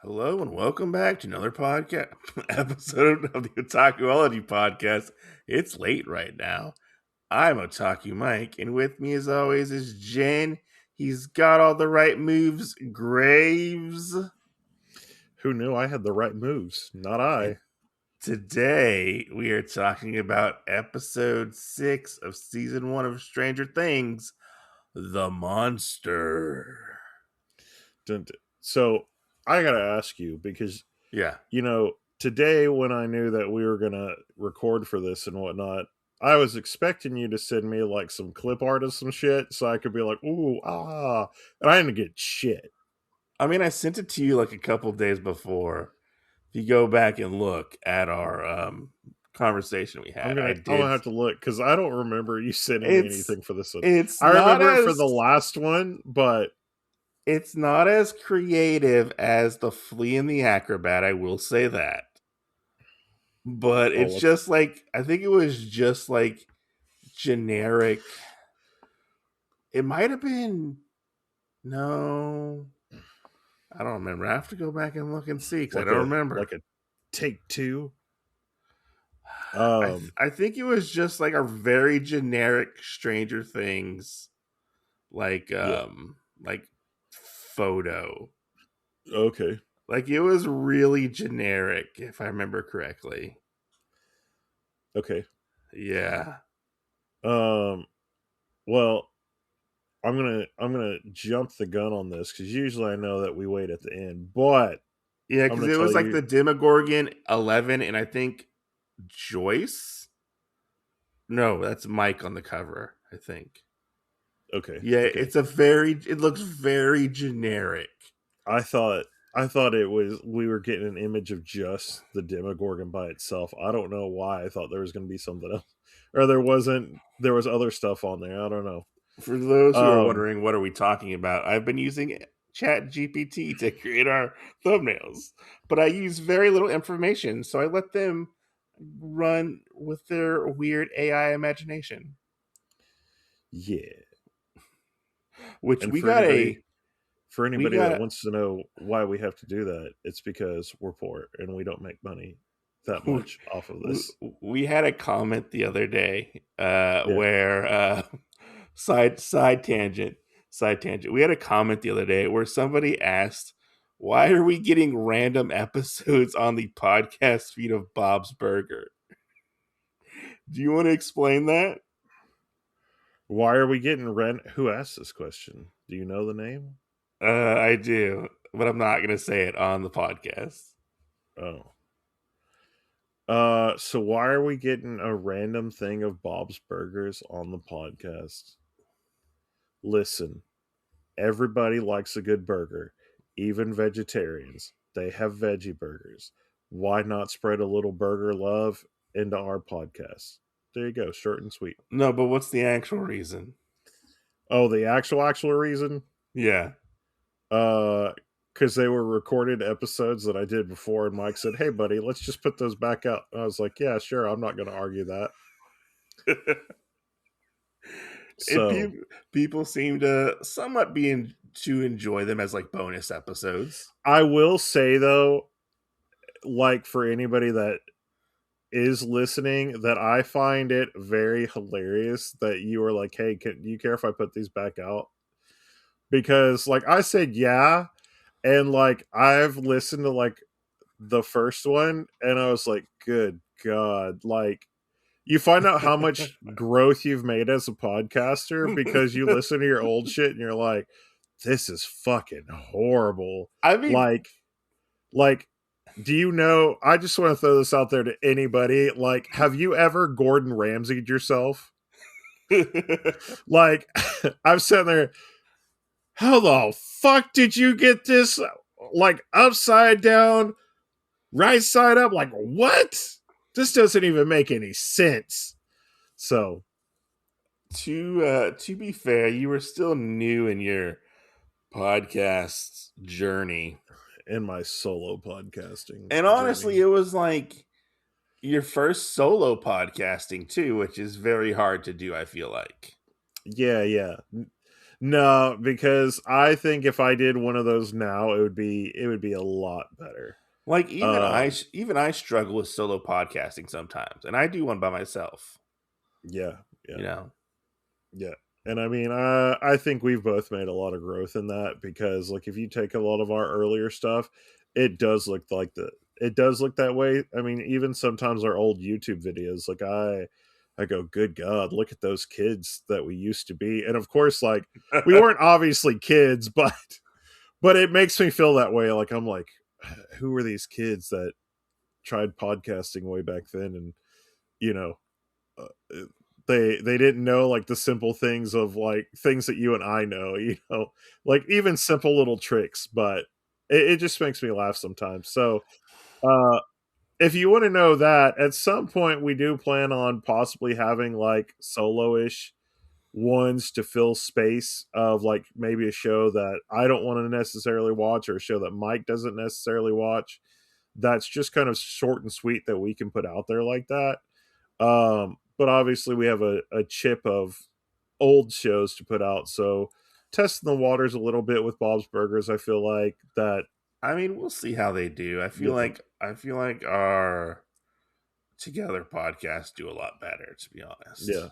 Hello and welcome back to another podcast episode of the Otakuology podcast. It's late right now. I'm Otaku Mike, and with me as always is Jen. He's got all the right moves, Graves. Who knew I had the right moves? Not And I. today we are talking about episode 6 of season 1 of Stranger Things, The Monster. So I gotta ask you because Yeah. today when I knew that we were gonna record for this and whatnot, I was expecting you to send me like some clip art of some shit so I could be like, ooh, and I didn't get shit. I mean, I sent it to you like a couple days before. If you go back and look at our conversation we had, I'm gonna have to look because I don't remember you sending me It's anything for this one. it's I not remember it for as the last one, but it's not as creative as the Flea and the Acrobat. I will say that, but it's oh, just like I think it was just like generic. It might have been no, I don't remember. I have to go back and look and see because I don't remember. like a take two. I think it was just like a very generic Stranger Things like Yeah. like photo. Okay. Like it was really generic if I remember correctly. Okay. Yeah. Um. Well, I'm gonna jump the gun on this because usually I know that we wait at the end, but Yeah, I'm because gonna it tell was like you. the Demogorgon 11 and I think Joyce. No, that's Mike on the cover, I think. Okay. Yeah, Okay. it looks very generic. I thought I thought it was we were getting an image of just the Demogorgon by itself. I don't know why I thought there was gonna be something else, or there wasn't. There was other stuff on there. I don't know. For those who are Um. wondering what are we talking about, I've been using Chat GPT to create our thumbnails, but I use very little information, so I let them run with their weird AI imagination. Yeah. Which And for anybody for we anybody that got wants to know why we have to do that, it's because we're poor and we don't make money that much off of this. we had a comment the other day Yeah. where side tangent side tangent. We had a comment the other day where somebody asked, "Why are we getting random episodes on the podcast feed of Bob's Burger?" Do you want to explain that? Why are we getting rent? Who asked this question? Do you know the name? I do, but I'm not going to say it on the podcast. Oh. So why are we getting a random thing of Bob's Burgers on the podcast? Listen, everybody likes a good burger, even vegetarians. They have veggie burgers. Why not spread a little burger love into our podcast? There you go, short and sweet. No, but what's the actual reason? Oh, the actual reason? Yeah. Because they were recorded episodes that I did before, and Mike said, "Hey, buddy, let's just put those back out." And I was like, "Yeah, sure. I'm not going to argue that." And So, people seem to somewhat to enjoy them as like bonus episodes. I will say though, like for anybody that is listening, that I find it very hilarious that you were like, "Hey, do you care if I put these back out?" Because like I said, yeah, and like I've listened to like the first one, and I was like, "Good God!" Like you find out how much growth you've made as a podcaster because you listen to your old shit and you're like, this is fucking horrible. I mean, Like, like, do you know? I just want to throw this out there to anybody. Like, have you ever Gordon Ramsay'd yourself? Like, I'm sitting there, how the fuck did you get this like upside down, right side up? Like, what? This doesn't even make any sense. So, to be fair, you were still new in your podcast journey, in my solo podcasting and honestly, journey. it was like your first solo podcasting too, which is very hard to do. I feel like. Yeah, yeah. No, because I think if I did one of those now, it would be a lot better. Like even Um, even I struggle with solo podcasting sometimes, and I do one by myself. yeah, You yeah, know, yeah. And I mean, I think we've both made a lot of growth in that because, like, if you take a lot of our earlier stuff, it does look like it does look that way. I mean, even sometimes our old YouTube videos, like I go, good God, look at those kids that we used to be. And of course, like we weren't obviously kids, but it makes me feel that way. Like I'm like, who were these kids that tried podcasting way back then? And you know, uh, they didn't know like the simple things of like things that you and I know. Like even simple little tricks. But it just makes me laugh sometimes. So uh, if you want to know that, at some point we do plan on possibly having like solo-ish ones to fill space of like maybe a show that I don't want to necessarily watch or a show that Mike doesn't necessarily watch. That's just kind of short and sweet that we can put out there like that. But obviously we have a chip of old shows to put out, so testing the waters a little bit with Bob's Burgers. I feel like that. I mean, we'll see how they do. Yeah, I feel like our together podcasts do a lot better, to be honest. yeah.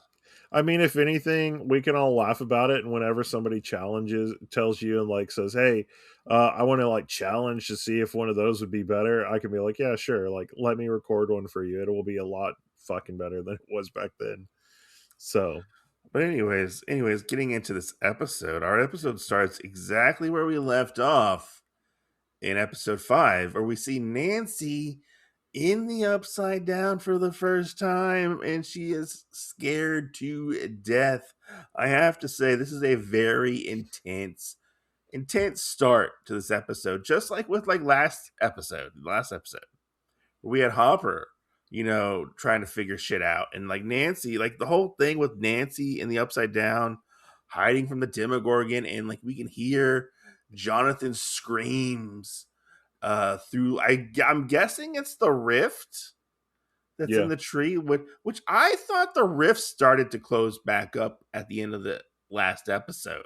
I mean, if anything, we can all laugh about it. And whenever somebody tells you and like says, "Hey, I want to like challenge to see if one of those would be better," I can be like, "Yeah, sure. Like, let me record one for you. It will be a lot fucking better than it was back then." So, But anyways, getting into this episode, our episode starts exactly where we left off in episode 5, where we see Nancy in the upside down for the first time, and she is scared to death. I have to say, this is a very intense start to this episode, just like with like last episode. We had Hopper, trying to figure shit out. And like Nancy, like the whole thing with Nancy in the upside down, hiding from the Demogorgon, and like we can hear Jonathan's screams through I'm guessing it's the rift that's in yeah. the tree, which I thought the rift started to close back up at the end of the last episode.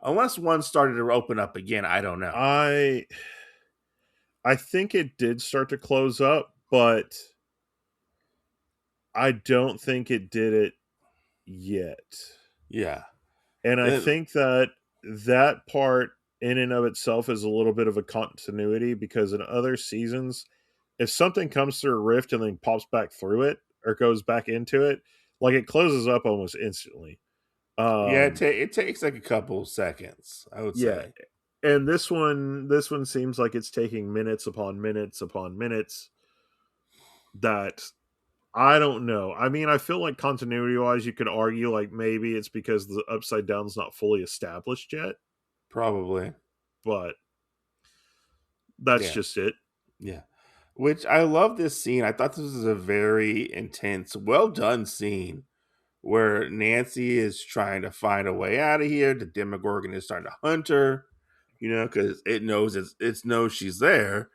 Unless one started to open up again, I don't know. I I think it did start to close up, but I don't think it did it yet. Yeah. And I Then think that that part in and of itself is a little bit of a continuity because in other seasons, if something comes through a rift and then pops back through it or goes back into it, like it closes up almost instantly. yeah, Um it takes like a couple seconds, I would yeah, say. and this one seems like it's taking minutes upon minutes upon minutes that I don't know. I mean, I feel like continuity wise, you could argue like maybe it's because the upside down's not fully established yet, Probably. but that's Yeah. just it. Yeah. Which I love this scene. I thought this was a very intense, well done scene where Nancy is trying to find a way out of here. The Demogorgon is starting to hunt her, because it knows it knows she's there.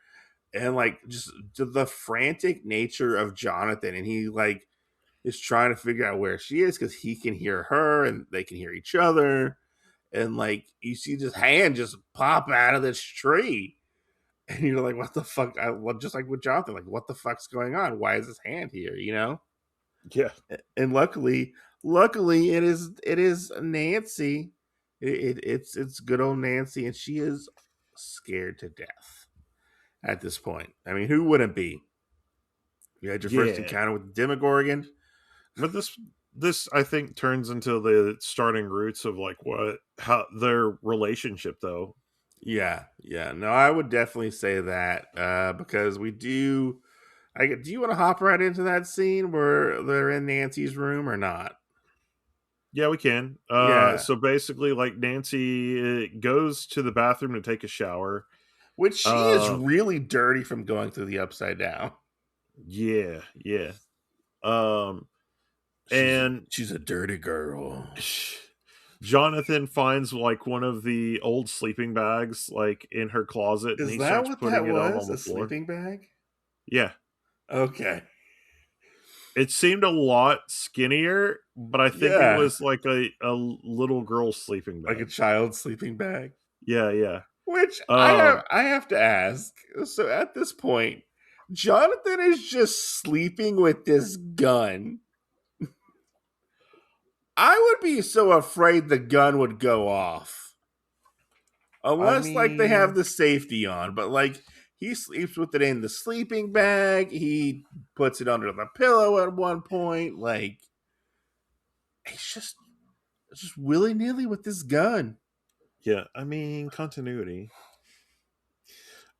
And like just the frantic nature of Jonathan, and he like is trying to figure out where she is because he can hear her and they can hear each other. And like you see this hand just pop out of this tree. And you're like, what the fuck? Just like with Jonathan, like, what the fuck's going on? Why is his hand here? Yeah. And luckily, it is Nancy. It's good old Nancy, and she is scared to death at this point. I mean, who wouldn't be? You had your first Yeah. encounter with the Demogorgon. But this I think turns into the starting roots of like what how their relationship though. Yeah, yeah. No, I would definitely say that because we do. Do you want to hop right into that scene where they're in Nancy's room or not? Yeah, we can. Yeah, So basically like Nancy goes to the bathroom to take a shower. which she is Uh really dirty from going through the upside down. yeah, yeah. Um She's a and she's a dirty girl. Jonathan finds like one of the old sleeping bags like in her closet and Is he that starts what putting that it on was? the A floor. sleeping bag? Yeah. Okay. It seemed a lot skinnier, but I think it Yeah, was like a little girl's sleeping like a bag. child's sleeping bag. Yeah, yeah. Which Um, I have to ask. So at this point, Jonathan is just sleeping with this gun. I would be so afraid the gun would go off. I Unless like they have mean, the safety on, but like he sleeps with it in the sleeping bag, he puts it under the pillow at one point, like he's just willy-nilly with this gun. yeah, I mean continuity.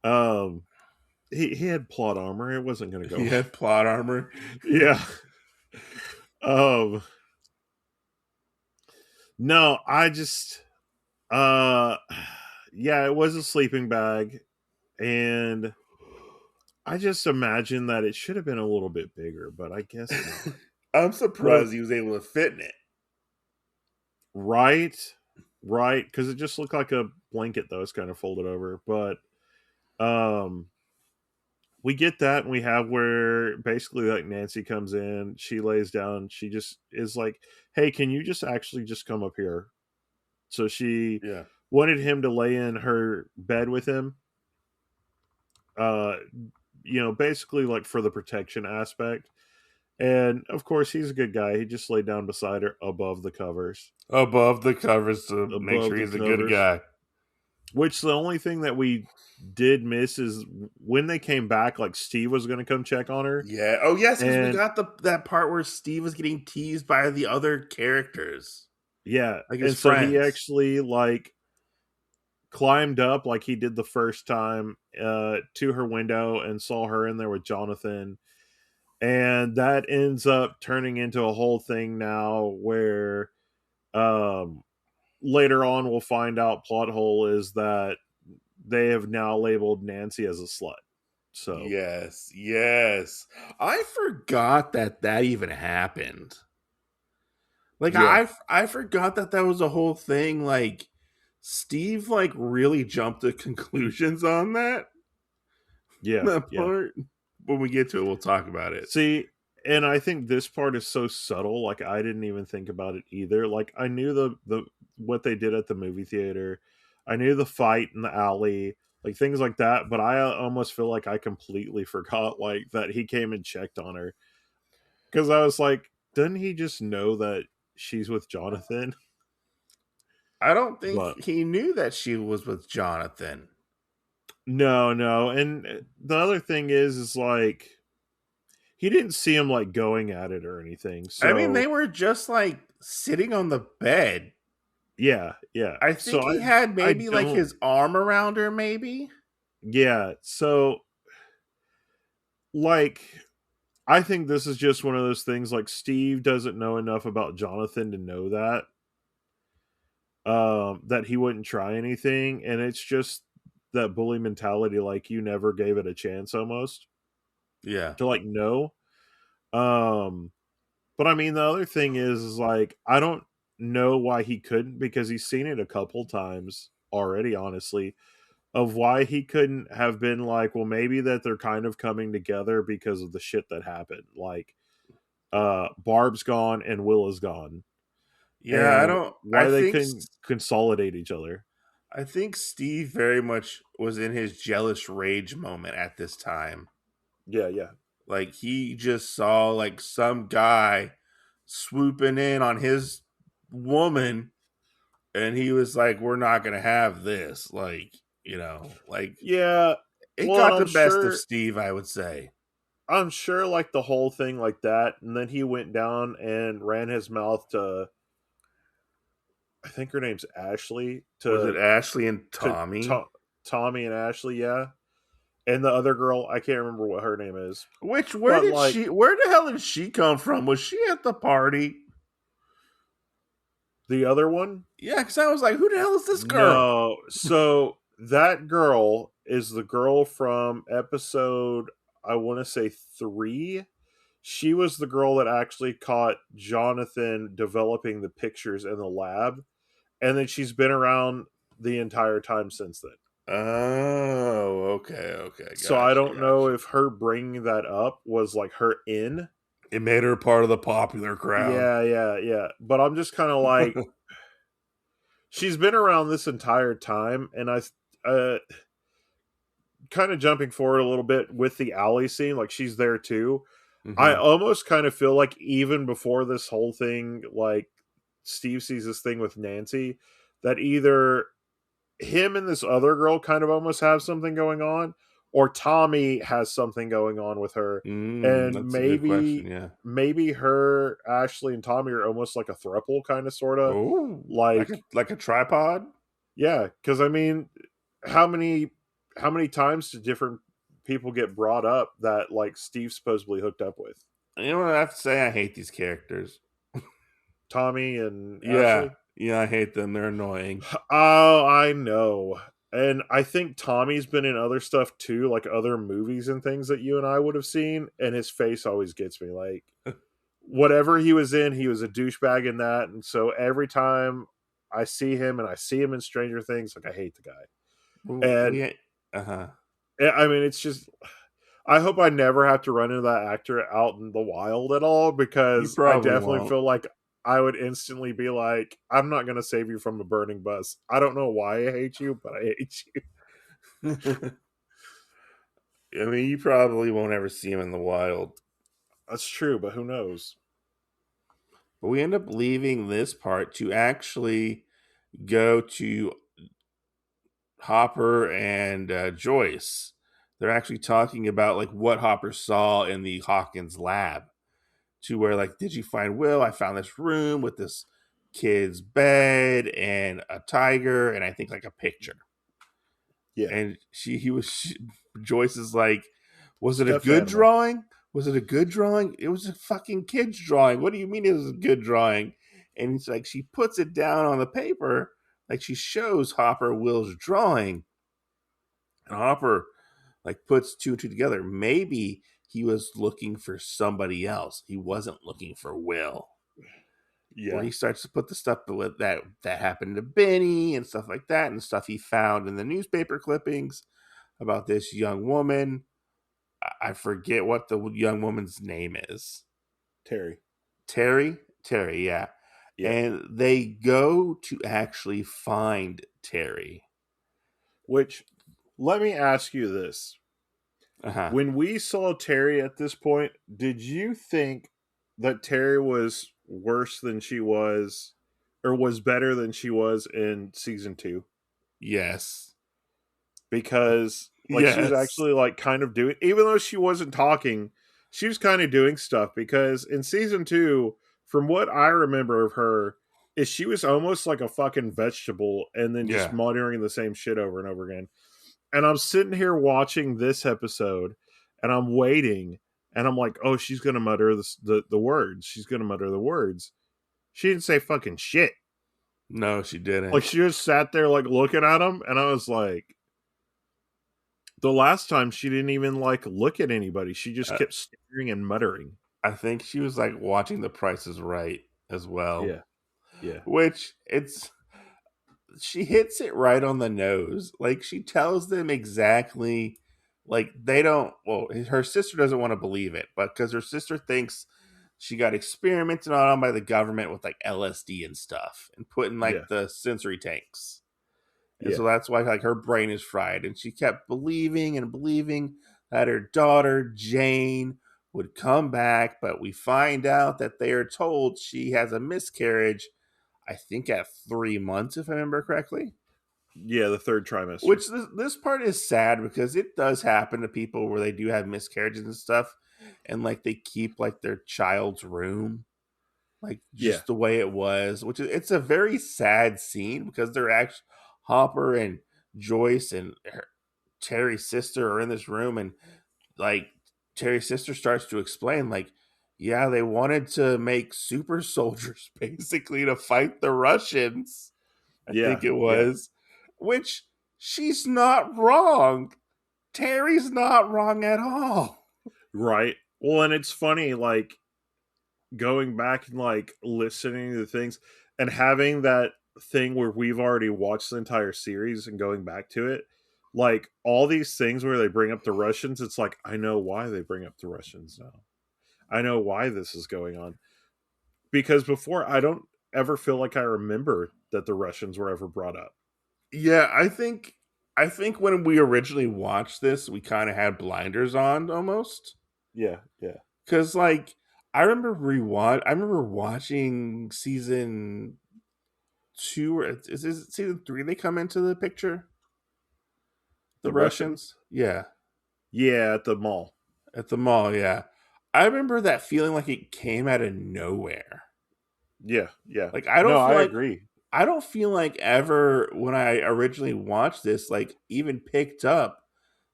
Um, he had plot armor. It wasn't going to go He off. had plot armor. Yeah. Um, no, I just uh yeah, it was a sleeping bag, and I just imagine that it should have been a little bit bigger, but I guess not. I'm But surprised he was able to fit in it. right, right, because it just looked like a blanket that was kind of folded over. But um, we get that, and we have where basically like Nancy comes in, she lays down, she just is like, "Hey, can you just actually just come up here?" So she Yeah. wanted him to lay in her bed with him. Uh, basically like for the protection aspect. And of course, he's a good guy. He just laid down beside her above the covers. Above the covers to make Above sure the he's a good covers. guy. Which the only thing that we did miss is when they came back, like Steve was going to come check on her. Yeah. Oh yes, because we And got the that part where Steve was getting teased by the other characters, yeah. like his And so he friends. actually like climbed up like he did the first time to her window and saw her in there with Jonathan. And that ends up turning into a whole thing now where um later on we'll find out plot hole is that they have now labeled Nancy as a slut. So Yes, yes. I forgot that that even happened. Like yeah, I forgot that that was a whole thing. Like Steve like really jumped to conclusions on that yeah, that yeah. part. When we get to it, we'll talk about it. See, and I think this part is so subtle. Like I didn't even think about it either. Like I knew the what they did at the movie theater. I knew the fight in the alley, like things like that. But I almost feel like I completely forgot like that he came and checked on her because I was like, doesn't he just know that she's with Jonathan? I don't think But he knew that she was with Jonathan. no, no. And the other thing is like he didn't see him like going at it or anything. I mean, they So were just like sitting on the bed. yeah, yeah. I So think he had I maybe like don't. his arm around her, maybe. Yeah. So like I think this is just one of those things like Steve doesn't know enough about Jonathan to know that he wouldn't try anything, and it's just that bully mentality like you never gave it a chance almost Yeah. to like know. Um But I mean, the other thing is like I don't know why he couldn't because he's seen it a couple times already. Honestly, of why he couldn't have been like, well, maybe that they're kind of coming together because of the shit that happened. Like, Barb's gone and Will is gone, Yeah, I and don't why they couldn't consolidate each other. I think Steve very much was in his jealous rage moment at this time. Yeah, yeah, Like he just saw like some guy swooping in on his woman and he was like, we're not going to have this. Like, like yeah. it Well, and got the best of Steve, I would say. I'm sure, like the whole thing like that, and then he went down and ran his mouth to I think her name's Ashley Was it Ashley and to Tommy? Tommy and Ashley, yeah, and the other girl I can't remember what her name is, Which but like where the hell did she come from? Was she at the party? the other one. Yeah, because I was like, who the hell is this girl? No, so that girl is the girl from episode I want to say 3. She was the girl that actually caught Jonathan developing the pictures in the lab, and then she's been around the entire time since then. Oh, okay, okay. So I Gotcha, don't know gotcha. if her bringing that up was like her in, It made her part of the popular crowd. Yeah. But I'm just kind of like, she's been around this entire time, and uh, kind of jumping forward a little bit with the alley scene, like she's there too. I Hmm. almost kind of feel like even before this whole thing, like Steve sees this thing with Nancy, that either him and this other girl kind of almost have something going on, or Tommy has something going on with her, and That's a good question. Yeah. maybe her, Ashley, and Tommy are almost like a throuple, kind of, sort of, Oh, like, like a tripod. yeah, because I mean, how many how many times do different people get brought up that like Steve supposedly hooked up with? You know what I have to say? I hate these characters. Tommy and Yeah, Ashley? yeah, I hate them. They're annoying. Oh, I know. And I think Tommy's been in other stuff too, like other movies and things that you and I would have seen, and his face always gets me. Like, whatever he was in, he was a douchebag in that, and so every time I see him and I see him in Stranger Things, like, I hate the guy. And We, uh huh. I mean, it's just, I hope I never have to run into that actor out in the wild at all, You because I probably definitely won't. feel like I would instantly be like, I'm not going to save you from a burning bus. I don't know why I hate you, but I hate you. I mean, you probably won't ever see him in the wild. That's true, but who knows? But we end up leaving this part to actually go to Hopper and Joyce. They're actually talking about like what Hopper saw in the Hawkins lab. To where like, did you find Will? I found this room with this kid's bed and a tiger, and I think like a picture. Yeah, And Joyce is like, was it a stuffed good animal. drawing? Was it a good drawing? It was a fucking kid's drawing. What do you mean it was a good drawing? And it's like she puts it down on the paper, like she shows Hopper Will's drawing, and Hopper like puts two and two together. Maybe he was looking for somebody else. He wasn't looking for Will. Where Yeah, he starts to put the stuff with that happened to Benny and stuff like that, and stuff he found in the newspaper clippings about this young woman. I forget what the young woman's name is. Terry. Terry? Terry, yeah. Yeah. And they go to actually find Terry. Which, let me ask you this. Uh-huh. When we saw Terry at this point, did you think that Terry was worse than she was, or was better than she was in season 2? Yes. Because like she was Yes. actually like kind of doing, even though she wasn't talking, she was kind of doing stuff, because in season 2, from what I remember of her, is she was almost like a fucking vegetable, and then just Yeah. muttering the same shit over and over again. And I'm sitting here watching this episode, and I'm waiting, and I'm like, oh, she's gonna mutter the words. She's gonna mutter the words. She didn't say fucking shit. No, she Like, didn't. she just sat there like looking at him, and I was like, the last time she didn't even like look at anybody. She just Uh, kept staring and muttering. I think she was like watching The Price is Right as well. Yeah, yeah, Which it's she hits it right on the nose. Like she tells them exactly like they don't her sister doesn't want to believe it, but because her sister thinks she got experimented on by the government with like LSD and stuff and put in yeah, like the sensory tanks. And yeah, so that's why like her brain is fried. And she kept believing and believing that her daughter Jane would come back, but we find out that they are told she has a miscarriage, I think at 3 months, if I remember correctly. yeah. The third trimester. Which this part is sad because it does happen to people where they do have miscarriages and stuff, and like they keep like their child's room like Yeah, just the way it was, which is it's a very sad scene because they're actually Hopper and Joyce and Terry's sister are in this room, and like Terry's sister starts to explain like, yeah, they wanted to make super soldiers basically to fight the Russians. I think yeah, it yeah. was, which she's not wrong. Terry's not wrong at all. Right. Well, and it's funny, like, going back and like listening to things and having that thing where we've already watched the entire series and going back to it, like all these things where they bring up the Russians, it's like, I know why they bring up the Russians now. I know why this is going on. Because before, I don't ever feel like I remember that the Russians were ever brought up. Yeah, I think when we originally watched this, we kind of had blinders on almost. Yeah, yeah. Cause like I remember watching season two, or is this season three they come into the picture? The The Russians? Russians? Yeah. Yeah, at the mall. At the mall, yeah. I remember that feeling like it came out of nowhere. Yeah, yeah. Like No, I agree. I don't feel like ever when I originally watched this, like even picked up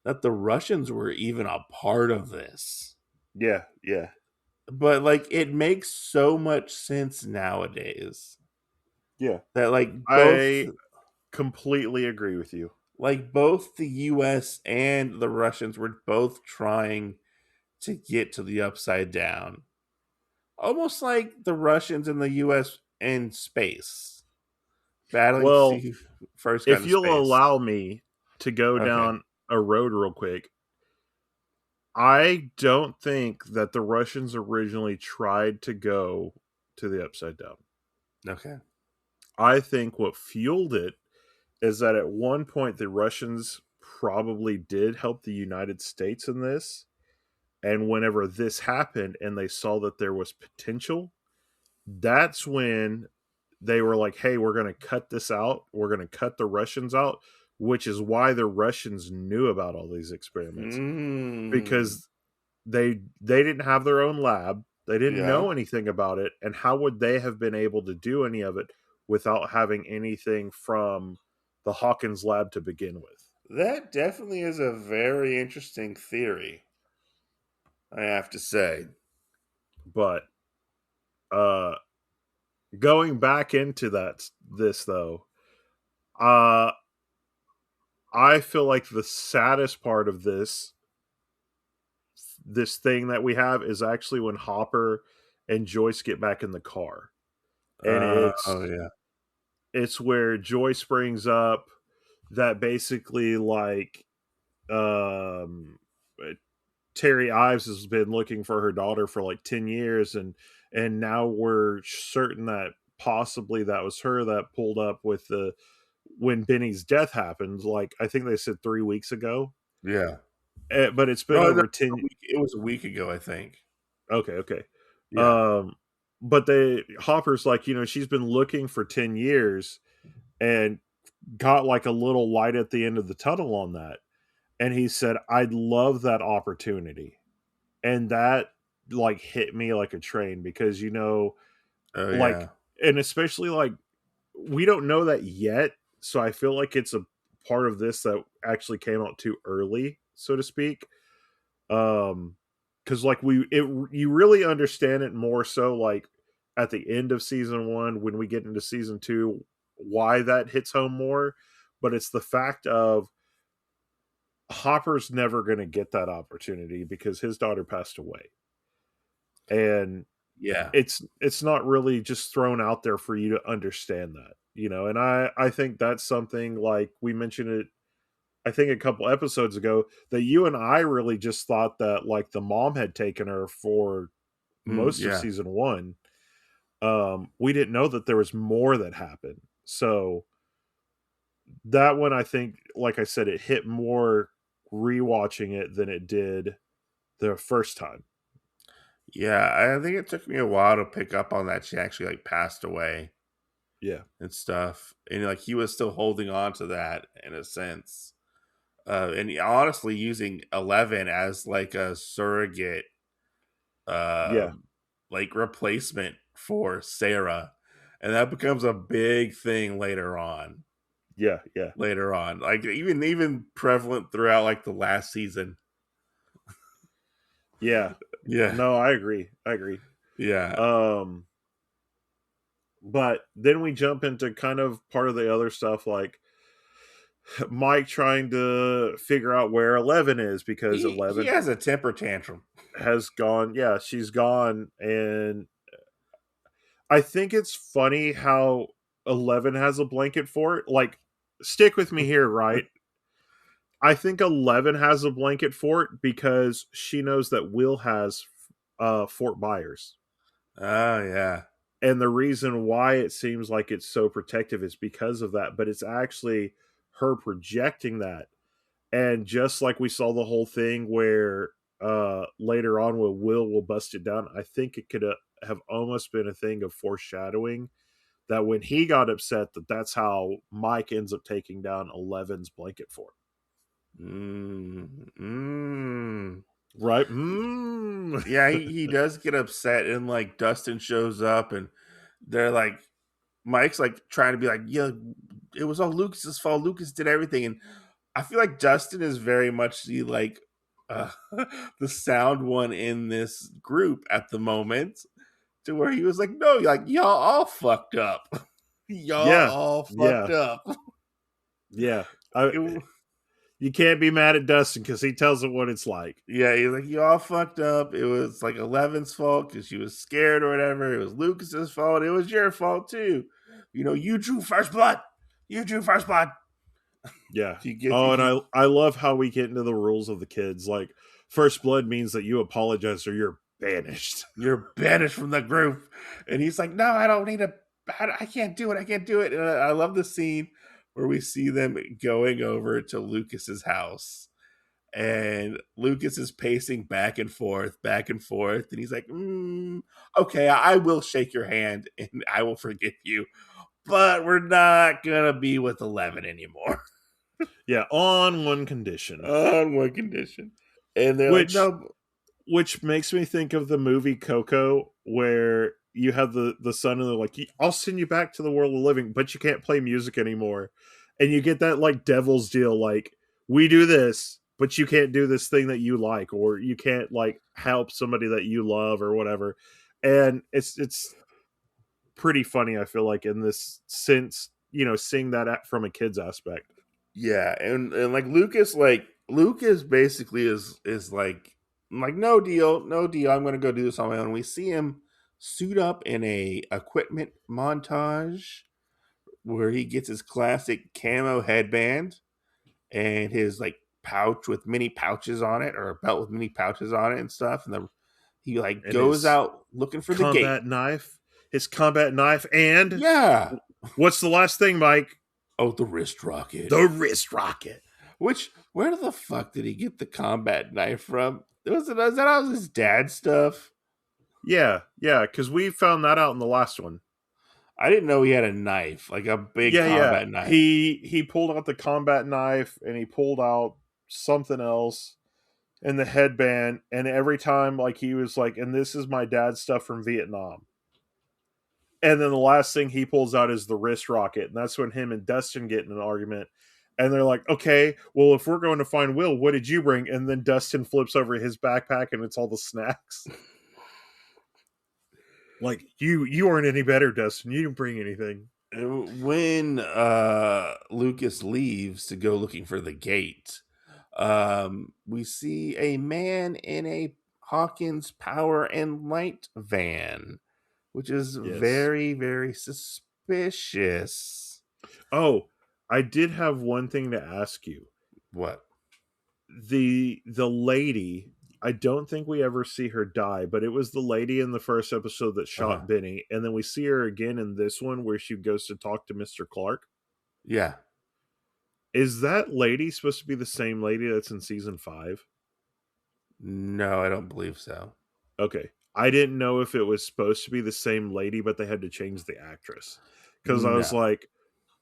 that the Russians were even a part of this. Yeah, yeah, But like it makes so much sense nowadays yeah. that I completely agree with you. both the US and the Russians were both trying to get to the upside down. Almost like the Russians and the US in space battling to see Well, who first got if into you'll space. allow me to go Okay. down a road real quick, I don't think that the Russians originally tried to go to the upside down. Okay. I think what fueled it is that at one point the Russians probably did help the United States in this. And whenever this happened and they saw that there was potential, that's when they were like, hey, we're going to cut this out. We're going to cut the Russians out, which is why the Russians knew about all these experiments Mm. because they didn't have their own lab. They didn't Yeah. know anything about it. And how would they have been able to do any of it without having anything from the Hawkins lab to begin with? That definitely is a very interesting theory, I have to say. But uh going back into this though, uh I feel like the saddest part of this thing that we have is actually when Hopper and Joyce get back in the car. And Oh yeah. it's where Joyce brings up that basically like um Terry Ives has been looking for her daughter for like 10 years and now we're certain that possibly that was her that pulled up with the when Benny's death happened, like I think they said 3 weeks ago. Yeah. But it's been No, no, over 10. it was a week ago, I think. Okay, okay. Yeah. Um, but they Hopper's like, she's been looking for 10 years and got like a little light at the end of the tunnel on that. And he said, I'd love that opportunity. And that like hit me like a train because Oh like yeah. and especially like we don't know that yet. So I feel like it's a part of this that actually came out too early, so to speak. Because like you really understand it more so like at the end of season one when we get into season two why that hits home more, but it's the fact of Hopper's never going to get that opportunity because his daughter passed away, and Yeah. it's not really just thrown out there for you to understand that, and I think that's something like we mentioned it I think a couple episodes ago that you and I really just thought that like the mom had taken her for most of Yeah. season one. We didn't know that there was more that happened. So that one, I think, like I said, it hit more rewatching it than it did the first time. Yeah. I think it took me a while to pick up on that she actually like passed away Yeah, and stuff. And like he was still holding on to that in a sense. Honestly using 11 as like a surrogate yeah, um like replacement for Sarah. And that becomes a big thing later on. yeah, yeah, Like even prevalent throughout like the last season. yeah. Yeah. No, I agree. I agree. Yeah. Um, but then we jump into kind of part of the other stuff, like Mike trying to figure out where 11 is because He 11 has a temper tantrum. has gone. Yeah, she's gone. And I think it's funny how 11 has a blanket for it. Like, stick with me here, right? I think 11 has a blanket for it because she knows that Will has Fort Myers. Oh yeah. And the reason why it seems like it's so protective is because of that, but it's actually her projecting that. And just like we saw the whole thing where later on when will bust it down, I think it could have almost been a thing of foreshadowing that when he got upset, that's how Mike ends up taking down Eleven's blanket fort. Mm, mm. Right? Yeah, he does get upset, and like Dustin shows up, and they're like, Mike's like trying to be like, yeah, it was all Lucas's fault. Lucas did everything, and I feel like Dustin is very much the like uh, the sound one in this group at the moment, to where he was like, no, like y'all all fucked up, y'all Yeah. all fucked Yeah. up. Yeah. I, It, you can't be mad at Dustin because he tells it what it's like. yeah, he's like, you all fucked up. It was like Eleven's fault because she was scared or whatever. It was Lucas's fault. It was your fault too. You know, you drew first blood. You drew first blood. Yeah. He gets Oh, and he I love how we get into the rules of the kids. Like, first blood means that you apologize or you're banished. you're banished from the group, and he's like, no, I don't need a. I can't do it. I can't do it. And I love the scene where we see them going over to Lucas's house, and Lucas is pacing back and forth, and he's like, "Okay, I will shake your hand and I will forgive you, but we're not gonna be with 11 anymore Yeah, on one condition. on one condition." And they're like, Which "No, which makes me think of the movie Coco, where you have the son and they're like, I'll send you back to the world of living, but you can't play music anymore. And you get that like devil's deal, like, we do this, but you can't do this thing that you like, or you can't like help somebody that you love or whatever. And it's pretty funny, I feel like, in this sense, seeing that from a kid's aspect. yeah." And Lucas basically is like, no deal, no deal. I'm gonna go do this on my own. We see him suit up in a equipment montage where he gets his classic camo headband and his like pouch with mini pouches on it, or a belt with mini pouches on it and stuff. And then he like And goes out looking for the gate. his combat knife, and Yeah. what's the last thing, Mike? Oh, the wrist rocket. The wrist rocket. Which where the fuck did he get the combat knife from? Was that all his dad stuff? Yeah, because we found that out in the last one. I didn't know he had a knife, like a big Yeah. combat knife. He pulled out the combat knife and he pulled out something else in the headband, and every time like he was like, and this is my dad's stuff from Vietnam. And then the last thing he pulls out is the wrist rocket, and that's when him and Dustin get in an argument. And they're like, okay, well, if we're going to find Will, what did you bring? And then Dustin flips over his backpack and it's all the snacks. Like, you aren't any better, Dustin. You didn't bring anything. When Lucas leaves to go looking for the gate, we see a man in a Hawkins Power and Light van, which is Yes. very, very suspicious. Oh, I did have one thing to ask you. What? The lady, I don't think we ever see her die, but it was the lady in the first episode that Uh-huh. shot Benny, and then we see her again in this one where she goes to talk to Mr. Clark. Yeah. Is that lady supposed to be the same lady that's in season 5? No, I don't believe so. Okay. I didn't know if it was supposed to be the same lady, but they had to change the actress. Because I was No. like,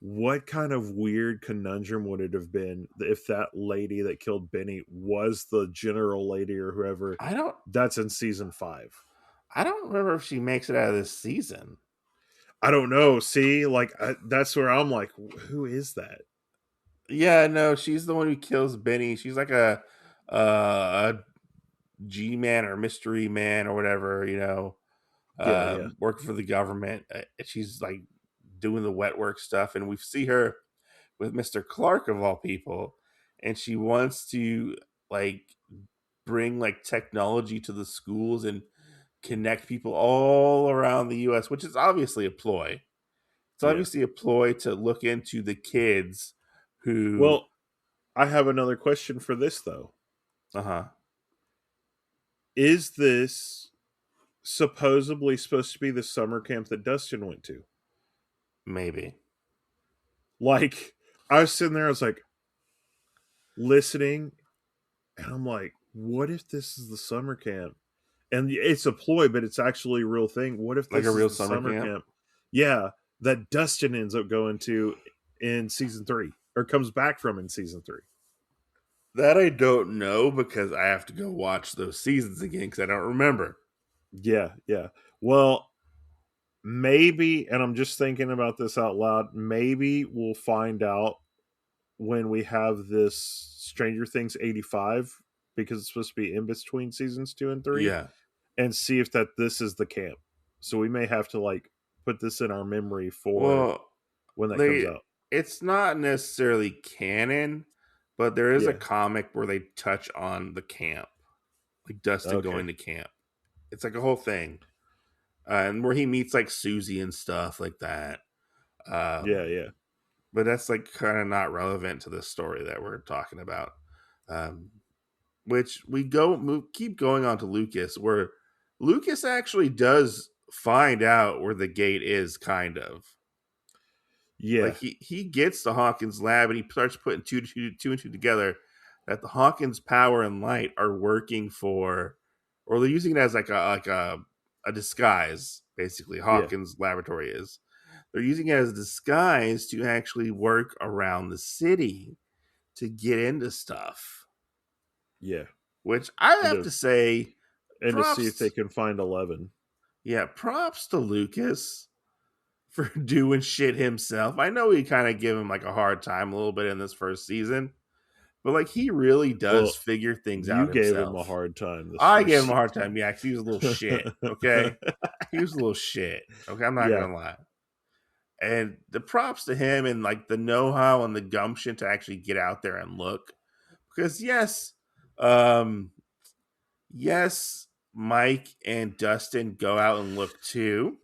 what kind of weird conundrum would it have been if that lady that killed Benny was the general lady or whoever I don't that's in season 5? I don't remember if she makes it out of this season. I don't know. See, like, that's where I'm like, who is that? Yeah, no, she's the one who kills Benny. She's like a G-man or mystery man or whatever, Yeah, yeah. working for the government. She's like doing the wet work stuff, and we see her with Mr. Clark of all people, and she wants to like bring like technology to the schools and connect people all around the US, which is obviously a ploy. It's Yeah. obviously a ploy to look into the kids who Well, I have another question for this, though. uh-huh. Is this supposedly supposed to be the summer camp that Dustin went to. Maybe. Like, I was sitting there, I was like listening, and I'm like, what if this is the summer camp? And it's a ploy, but it's actually a real thing. What if Like a this is real the summer summer camp? camp? Yeah, that Dustin ends up going to in season 3, or comes back from in season 3. That I don't know because I have to go watch those seasons again because I don't remember. Yeah, yeah. Well, maybe, and I'm just thinking about this out loud, maybe we'll find out when we have this Stranger Things 85, because it's supposed to be in between seasons 2 and 3, Yeah. and see if that this is the camp. So we may have to like put this in our memory for Well, when that comes they out. it's not necessarily canon, but there is a Yeah. comic where they touch on the camp, like Dustin Okay. going to camp. It's like a whole thing, and where he meets like Susie and stuff like that. Yeah, Um, yeah. but that's like kind of not relevant to the story that we're talking about. Um, which we keep going on to Lucas, where Lucas actually does find out where the gate is, kind of. Yeah. Like he gets to Hawkins' lab and he starts putting two and two together that the Hawkins power and light are working for, or they're using it as like a disguise. Basically, Yeah. Hawkins' laboratory is. They're using it as a disguise to actually work around the city to get into stuff. Yeah. Which I And have to to say, see if they props. can find 11. Yeah, props to Lucas for doing shit himself. I know we kind of give him like a hard time a little bit in this first season, but like he really Well, does figure things out you gave him a himself. hard time this I gave first him a hard season. time, yeah, because he was a little shit. Okay, he was a little shit. Okay, I'm not Yeah. gonna lie. And the props to him and like the know-how and the gumption to actually get out there and look. Because um, yes, Mike and Dustin go out and look too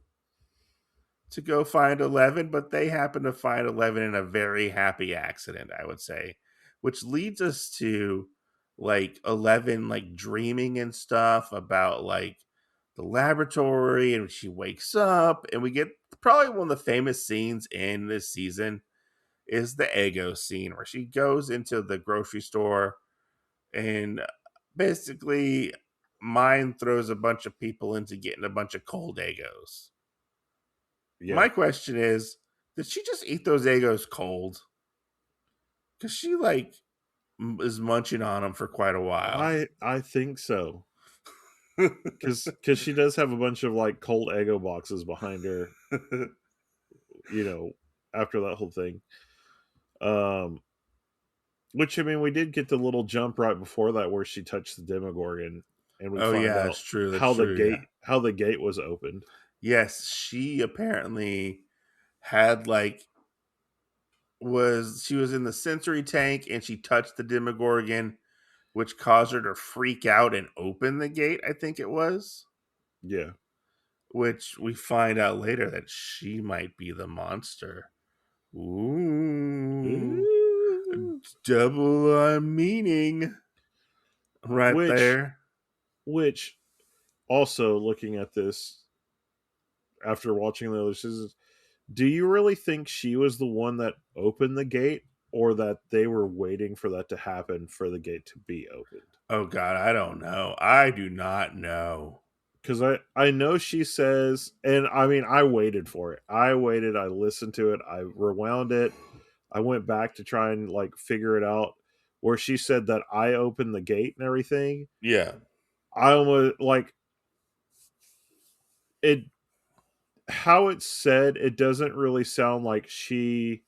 to go find 11, but they happen to find 11 in a very happy accident, I would say, which leads us to like 11 like dreaming and stuff about like the laboratory, and she wakes up and we get probably one of the famous scenes in this season is the Eggo scene where she goes into the grocery store and basically mind throws a bunch of people into getting a bunch of cold Eggos. Yeah. My question is, did she just eat those Egos cold? Because she like is munching on them for quite a while. I think so. Cuz she does have a bunch of like cold Eggo boxes behind her, you know, after that whole thing. Um which, I mean, we did get the little jump right before that where she touched the Demogorgon, and we Oh find yeah, out that's true. That's true. Yeah. how the gate was opened. Yes, she apparently had like she was in the sensory tank and she touched the Demogorgon, which caused her to freak out and open the gate. I think it was. Yeah. Which we find out later that she might be the monster. Ooh. Ooh. Double meaning right Which there. which also, looking at this after watching the other seasons, do you really think she was the one that opened the gate, or that they were waiting for that to happen for the gate to be opened? Oh God, I don't know. I do not know. Because I know she says, and I mean, I waited for it. I waited. I listened to it. I rewound it. I went back to try and like figure it out. Where she said that I opened the gate and everything. Yeah. I almost like it. How it's said, it doesn't really sound like she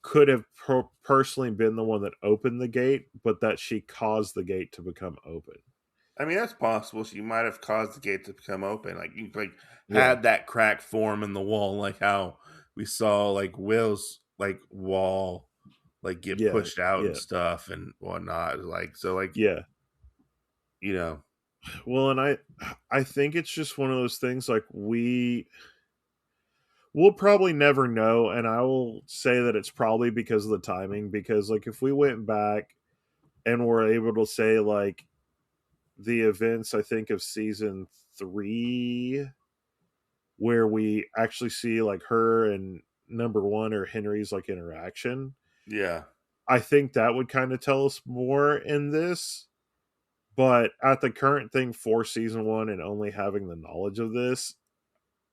could have personally been the one that opened the gate, but that she caused the gate to become open. I mean, that's possible. She might have caused the gate to become open. Like you like Yeah, had that crack form in the wall, like how we saw like Will's like wall like get yeah, pushed out and yeah, stuff and whatnot. Like so like, yeah. you know. Well, and I think it's just one of those things like we'll probably never know, and I will say that it's probably because of the timing, because like if we went back and were able to say like the events, I think, of season 3, where we actually see like her and number one or Henry's like interaction. Yeah. I think that would kind of tell us more in this. But at the current thing for season 1 and only having the knowledge of this,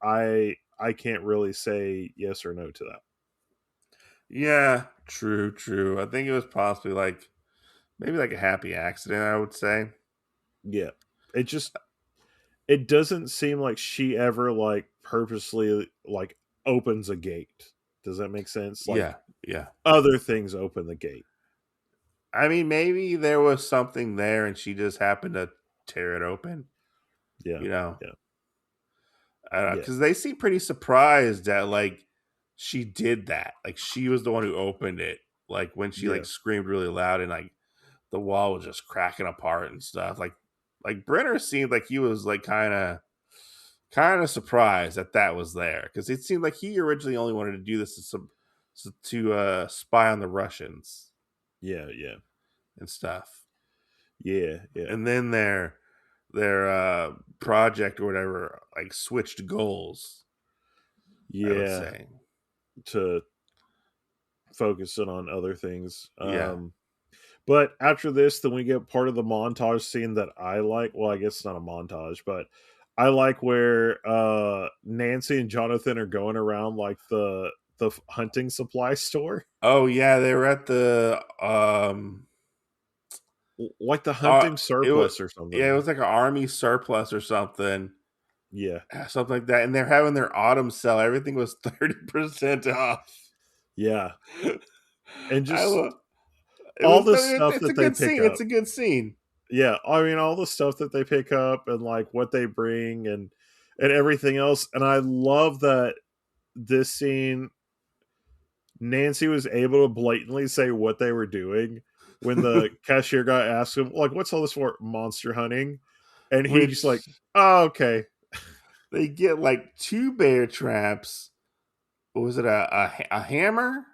I can't really say yes or no to that. Yeah, true, true. I think it was possibly like maybe like a happy accident, I would say. Yeah. It just it doesn't seem like she ever like purposely like opens a gate. Does that make sense? Like Yeah, yeah. other things open the gate. I mean, maybe there was something there and she just happened to tear it open, Yeah. you know? Yeah. I don't know, Yeah. because they seem pretty surprised that like she did that. Like she was the one who opened it. Like when she Yeah. like screamed really loud and like the wall was just cracking apart and stuff. Like Brenner seemed like he was like kind of surprised that that was there because it seemed like he originally only wanted to do this to spy on the Russians Yeah. Yeah. and stuff. Yeah. Yeah. And then their project or whatever like switched goals, I would Yeah. say. To focus it on other things. Yeah. But after this, then we get part of the montage scene that I like. Well, I guess it's not a montage, but I like where Nancy and Jonathan are going around like the hunting supply store, Oh yeah, they were at the like the hunting it was surplus or yeah, it something. was like an army surplus or something. Yeah, Something like that. And they're having their autumn sale. Everything was 30% off. yeah, and I just love it all was the stuff it's a that they good pick scene. up. It's a good scene. Yeah, I mean all the stuff that they pick up and like what they bring and everything else. And I love that this scene Nancy was able to blatantly say what they were doing when the cashier guy asked him, like, what's all this for? Monster hunting. And he's like, Which oh, okay. they get like two bear traps. What was it? A hammer?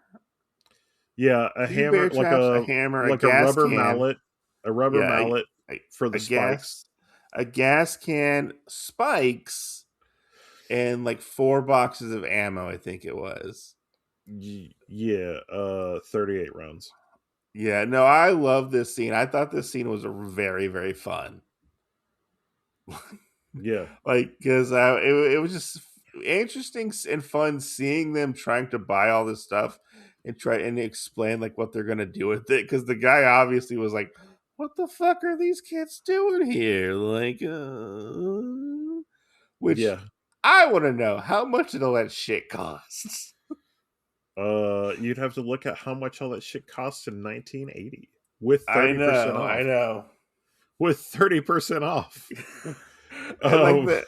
Yeah, a Two hammer, bear traps, a hammer, a like a gas rubber can. mallet, a rubber Yeah, mallet a, for the a gas spikes. a gas can, spikes, and like 4 boxes of ammo. I think it was. Yeah, 38 rounds. Yeah, no, I love this scene. I thought this scene was very, very fun. Yeah, Like, because it was just interesting and fun seeing them trying to buy all this stuff and try and explain like what they're gonna do with it. Because the guy obviously was like, "What the fuck are these kids doing here?" Like, which yeah. I want to know how much did all that shit cost. You'd have to look at how much all that shit cost in 1980 with I 30% know, I off. know. With 30% off. And like Um, the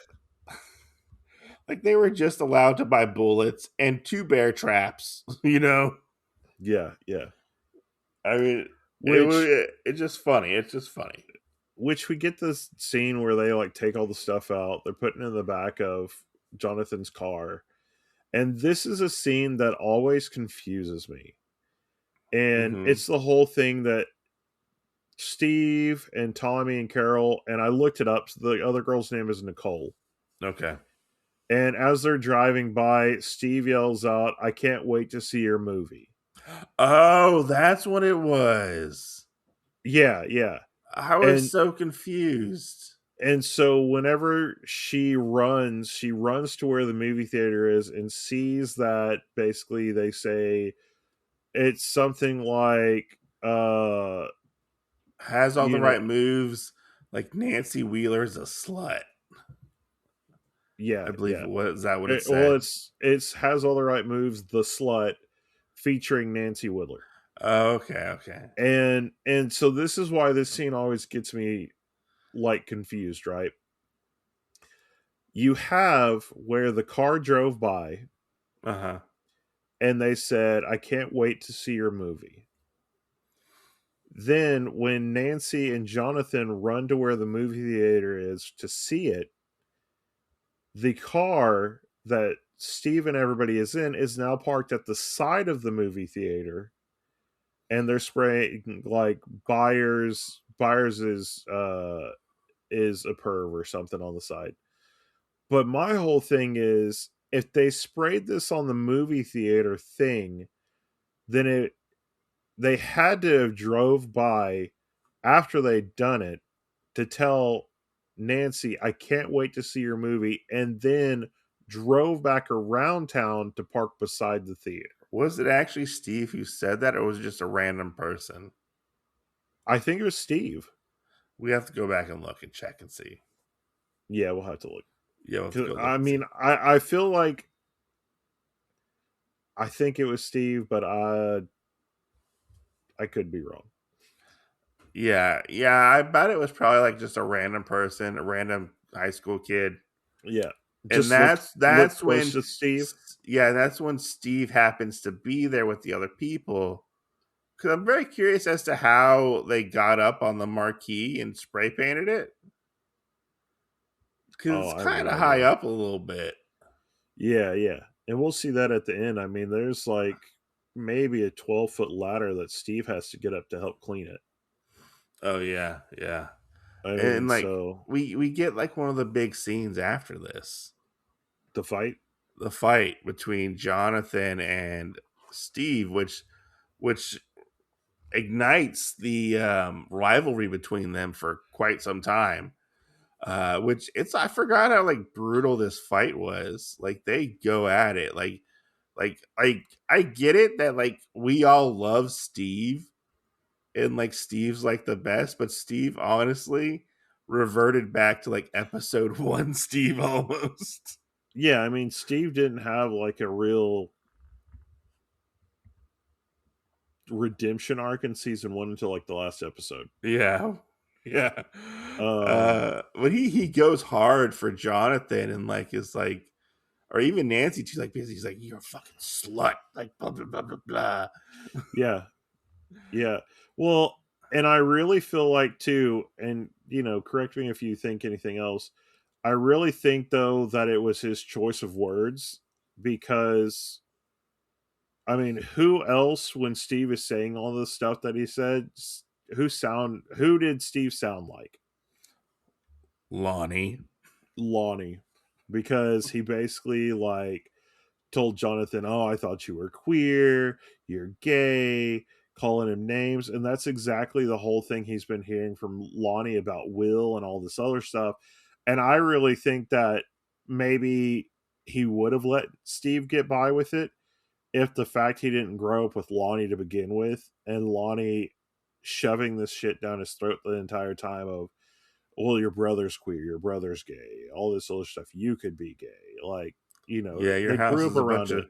like they were just allowed to buy bullets and two bear traps, you know? yeah, yeah. I mean, Which it's just funny. It's just funny. we get this scene where they like take all the stuff out. They're putting it in the back of Jonathan's car. And this is a scene that always confuses me. And Hmm. it's the whole thing that Steve and Tommy and Carol, and I looked it up. So the other girl's name is Nicole. Okay. And as they're driving by, Steve yells out, I can't wait to see your movie. Oh, that's what it was. Yeah, yeah. I was And so confused. so whenever she runs to where the movie theater is and sees that basically they say it's something like Has all the you know right moves. Like Nancy Wheeler's a slut. yeah, I believe yeah. it was. Is that what it Well, said? it's has all the right moves, the slut, featuring Nancy Whittler. Oh, okay, okay. And so this is why this scene always gets me like confused, right? You have where the car drove by Uh huh. and they said, I can't wait to see your movie. Then, when Nancy and Jonathan run to where the movie theater is to see it, the car that Steve and everybody is in is now parked at the side of the movie theater, and they're spraying like Byers is is a perv or something on the side. But my whole thing is, if they sprayed this on the movie theater thing, then they had to have drove by after they'd done it to tell Nancy, I can't wait to see your movie, and then drove back around town to park beside the theater. Was it actually Steve who said that, or was it just a random person? I think it was Steve. We have to go back and look and check and see. Yeah, we'll have to look. Yeah, we'll have to 'Cause, go look I and see. mean, I feel like I think it was Steve, but I could be wrong. Yeah, yeah, I bet it was probably like just a random person, a random high school kid. Yeah, And just look that's close when to Steve. yeah, that's when Steve happens to be there with the other people. Cuz I'm very curious as to how they got up on the marquee and spray painted it, cuz Oh, it's I have kind no of high idea. up a little bit. Yeah, yeah, and we'll see that at the end. I mean, there's like maybe a 12-foot ladder that Steve has to get up to help clean it. Oh yeah, yeah. I mean, And like so we get like one of the big scenes after this. the fight. The fight between Jonathan and Steve, which ignites the rivalry between them for quite some time. Which it's I forgot how like brutal this fight was. Like they go at it. Like I get it that like we all love Steve and like Steve's like the best, but Steve honestly reverted back to like episode one Steve almost. Yeah, I mean, Steve didn't have like a real redemption arc in season 1 until like the last episode. Yeah. Yeah. Um, But he goes hard for Jonathan and like is like or even Nancy too, like because he's like, you're a fucking slut, like blah blah blah blah blah. yeah, yeah. Well, and I really feel like too, and correct me if you think anything else. I really think though that it was his choice of words because I mean, who else when Steve is saying all the stuff that he said, who did Steve sound like? Lonnie. Lonnie. Because he basically like told Jonathan, "Oh, I thought you were queer, you're gay," calling him names, and that's exactly the whole thing he's been hearing from Lonnie about Will and all this other stuff. And I really think that maybe he would have let Steve get by with it if the fact he didn't grow up with Lonnie to begin with, and Lonnie shoving this shit down his throat the entire time of, well, your brother's queer, your brother's gay, all this other stuff, you could be gay. Like, Yeah, your they house grew up is a around bunch it. of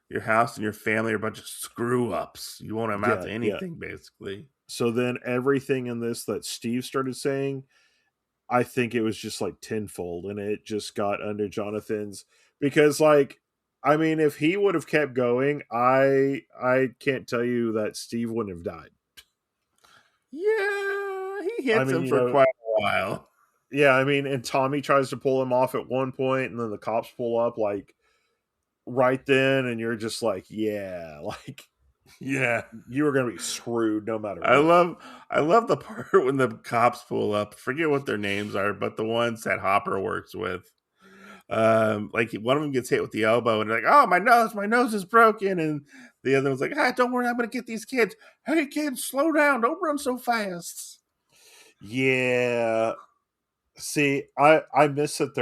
your house and your family are a bunch of screw ups. You won't amount Yeah, to yeah. anything, basically. So then everything in this that Steve started saying, I think it was just like tenfold, and it just got under Jonathan's because, like, I mean, if he would have kept going, I can't tell you that Steve wouldn't have died. Yeah, he I hits mean, him for quite a while. yeah, I mean, and Tommy tries to pull him off at one point, and then the cops pull up like right then, and you're just like, yeah, like Yeah. you were gonna be screwed no matter I what. love I love the part when the cops pull up. Forget what their names are, but the ones that Hopper works with. Like one of them gets hit with the elbow and they're like, oh, my nose is broken. And the other one's like, ah, don't worry, I'm gonna get these kids. Hey kids, slow down, don't run so fast. Yeah. See, I miss that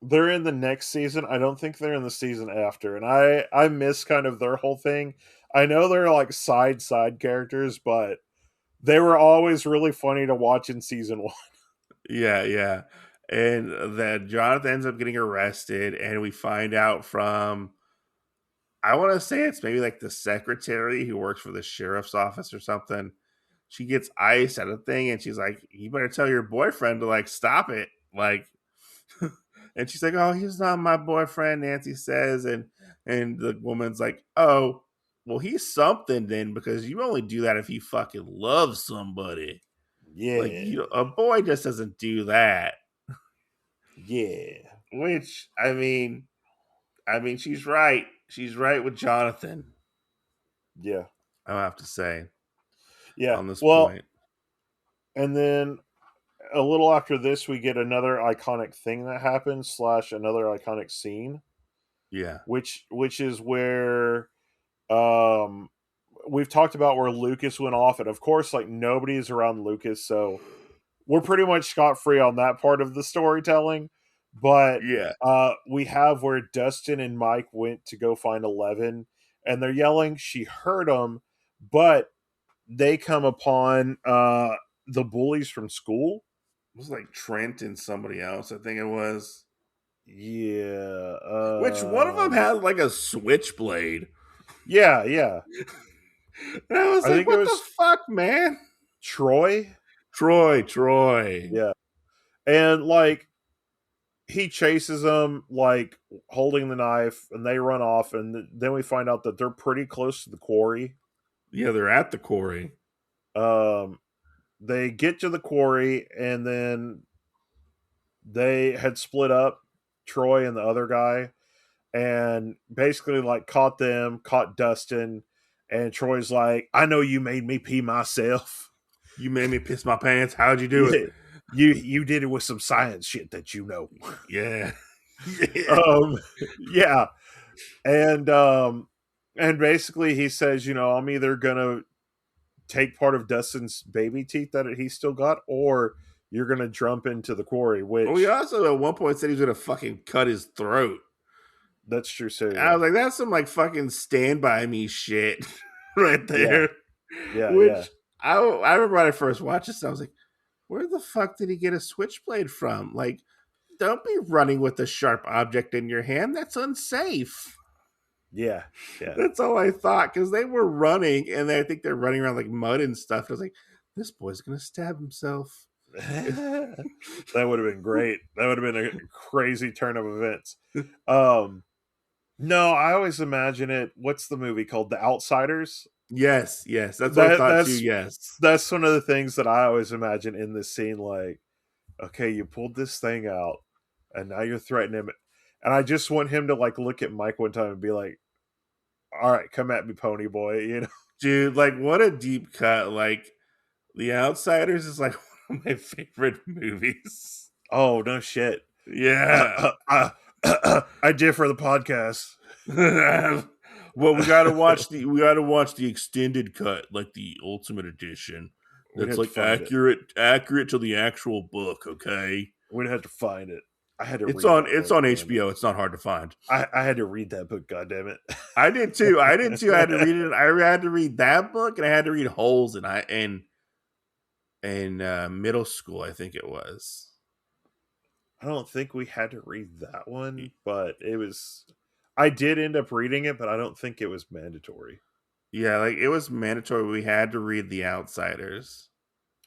they're in the next season. I don't think they're in the season after. And I miss kind of their whole thing. I know they're like side characters, but they were always really funny to watch in season 1. Yeah, yeah. And then Jonathan ends up getting arrested, and we find out from I want to say it's maybe like the secretary who works for the sheriff's office or something. She gets ice at a thing, and she's like, "You better tell your boyfriend to like stop it." Like, and she's like, "Oh, he's not my boyfriend," Nancy says, and the woman's like, "Oh, well, he's something then because you only do that if you fucking love somebody. Like, Yeah. you a boy just doesn't do that." Yeah. Which I mean, she's right. She's right with Jonathan. Yeah. I have to say Yeah. on this Well, point. and then a little after this, we get another iconic thing that happens slash another iconic scene, Yeah. which is where um we've talked about where Lucas went off, and of course, like nobody's around Lucas, so we're pretty much scot free on that part of the storytelling. But Yeah. we have where Dustin and Mike went to go find 11, and they're yelling. She heard them, but they come upon the bullies from school. It was like Trent and somebody else, I think it was. Yeah. Which one of them had like a switchblade. Yeah, yeah. And I was I like, think it what the was fuck, man? Troy. Troy. Yeah. And like he chases them like holding the knife and they run off and then we find out that they're pretty close to the quarry. Yeah, they're at the quarry. Um they get to the quarry and then they had split up, Troy and the other guy, and basically like caught Dustin, and Troy's like, I know you made me pee myself. You made me piss my pants. How'd you do it? Yeah, you did it with some science shit that you know. Yeah. Yeah. um yeah. And basically he says, I'm either gonna take part of Dustin's baby teeth that he still got, or you're gonna jump into the quarry, Well, he which also at one point said he was gonna fucking cut his throat. that's true too. I Yeah. was like, that's some like fucking Stand By Me shit right Yeah. there. Yeah. Yeah. Which I remember when I first watched this, I was like, where the fuck did he get a switchblade from? Like, don't be running with a sharp object in your hand. That's unsafe. Yeah. Yeah. That's all I thought, because they were running, and I think they're running around like mud and stuff. I was like, this boy's gonna stab himself. That would have been great. That would have been a crazy turn of events. Um no, I always imagine it. What's the movie called? The Outsiders? Yes, that's what I thought too. Yes, That's one of the things that I always imagine in this scene. Like, okay, you pulled this thing out, and now you're threatening him. And I just want him to like look at Mike one time and be like, "All right, come at me, pony boy." dude, like what a deep cut. Like The Outsiders is like one of my favorite movies. Oh no, shit. Yeah. I did for the podcast. Well, we gotta watch the extended cut, like the Ultimate Edition. We'd That's have to like find it. accurate to the actual book. Okay, We'd have to find it. I had to. it's read on that it's book, on damn it. HBO. It's not hard to find. I had to read that book. God damn it! I did too. I had to read it. I had to read that book, and I had to read Holes, in middle school. I think it was. I don't think we had to read that one, but it was. I did end up reading it, but I don't think it was mandatory. Yeah, like it was mandatory. We had to read The Outsiders.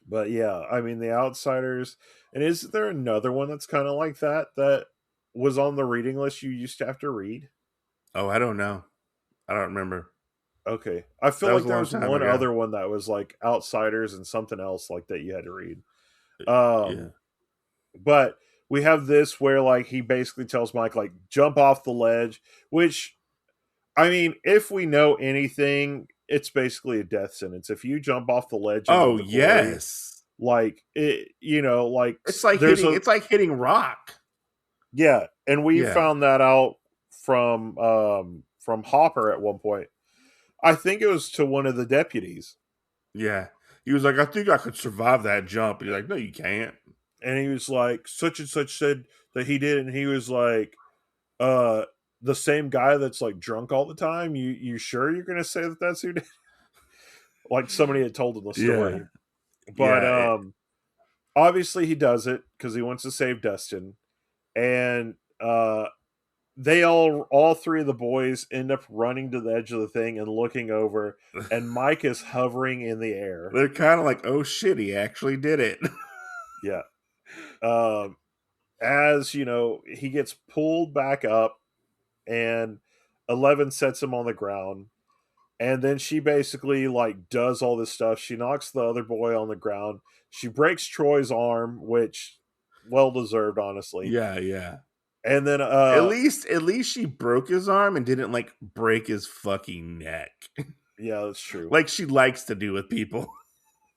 But yeah, I mean, The Outsiders. And is there another one that's kind of like that was on the reading list you used to have to read? Oh, I don't know. I don't remember. Okay. I feel That was like a there long was time one ago. other one that was like Outsiders and something else like that you had to read. Yeah. But we have this where like he basically tells Mike like jump off the ledge, which I mean, if we know anything, it's basically a death sentence. If you jump off the ledge into Oh the quarry, yes. like it, like It's like there's hitting. It's like hitting rock. yeah, and we Yeah. found that out from Hopper at one point. I think it was to one of the deputies, Yeah. He was like, I think I could survive that jump. He's like, no, you can't. and he was like, such and such said that he did, and he was like, the same guy that's like drunk all the time. You sure you're gonna say that that's who did? Like somebody had told him the story, Yeah. but Yeah. obviously he does it because he wants to save Dustin, and they all three of the boys end up running to the edge of the thing and looking over, and Mike is hovering in the air. They're kind of like, oh shit, he actually did it. Yeah. As he gets pulled back up, and 11 sets him on the ground, and then she basically like does all this stuff. She knocks the other boy on the ground. She breaks Troy's arm, which well deserved, honestly. Yeah. And then at least she broke his arm and didn't like break his fucking neck. Yeah, that's true. Like she likes to do with people.